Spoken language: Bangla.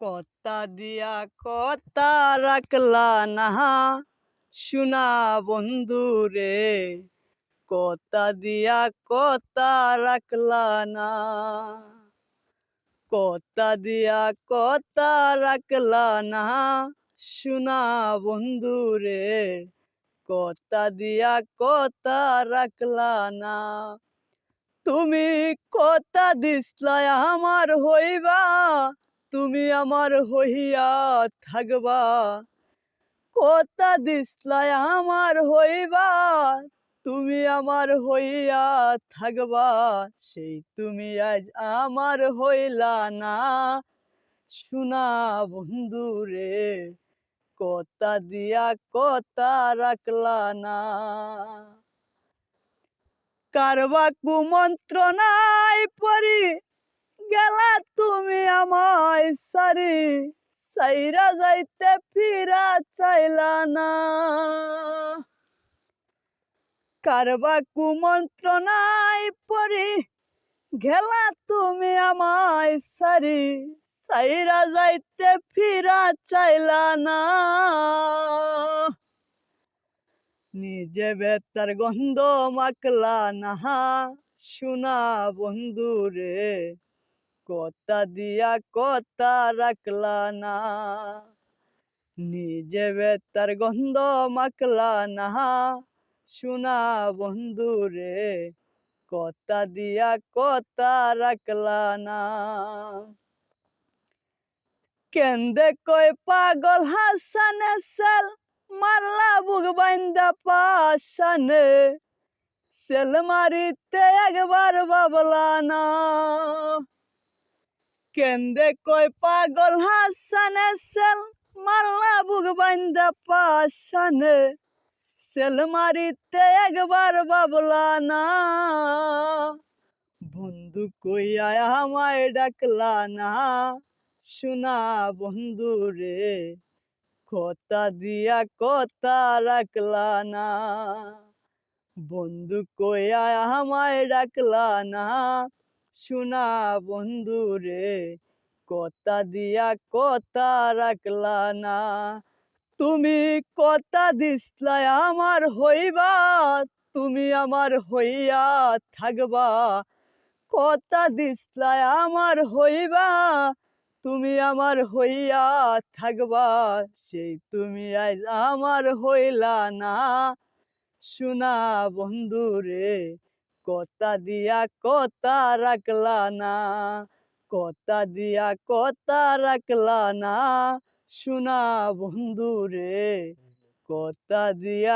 কথা দিয়া কথা রাখলা না শোনা বন্ধু রে, কথা দিয়া কথা রাখলা না, কথা দিয়া কথা রাখলা না শোনা বন্ধু রে, কথা দিয়া কথা রাখলা না। তুমি কথা দিসলা আমার হইবা, তুমি আমার হইয়া থাকবা, কথা দিসলাই আমার হইবা, তুমি আমার হইয়া থাকবা, সেই তুমি আজ আমার হইলা না শোনা বন্ধু রে, কথা দিয়া কথা রাখলা না। কারবা কুমন্ত্রণায় পরি গেলা তুমি আমায় সারি, সাইরা যাইতে ফিরা চাইলা না। কারবা কুমন্ত্রণায় পরি গেলা তুমি আমায় সারি, সাইরা যাইতে ফিরা চাইলা না। নিজে বেতার গন্ধ মাখলা না শোনা বন্ধু রে, কথা দিয়া কথা রাখলা না। নিজে বেতার গন্ধ মাখলা না শোনা বন্ধু রে, কথা দিয়া কথা রাখলা না। কেন্দে কই পাগল হাসানে সেল মারলা বুক বাইন্দা পাশানে, সেল মারিতে একবার ভাবলা না। কেন্দে কই পাগল হাসানে সেল মারলা বুক বাইন্দা পাশানে, সেল মারিতে একবার ভাবলা না। বন্ধু কইয়া আমায় ডাকলা না শোনা বন্ধু রে, কথা দিয়া কথা রাখলা না। বন্ধু কইয়া আমায় ডাকলা না শোনা বন্ধু রে, কথা দিয়া কথা রাখলা না। তুমি কথা দিসলাই আমার হইবা, তুমি আমার হইয়া থাকবা, কথা দিসলাই আমার হইবা, তুমি আমার হইয়া থাকবা, সেই তুমি আজ আমার হইলা না শোনা বন্ধু রে, কথা দিয়া কথা রাখলা না, কথা দিয়া কথা রাখলা না শোনা বন্ধু রে, কথা দিয়া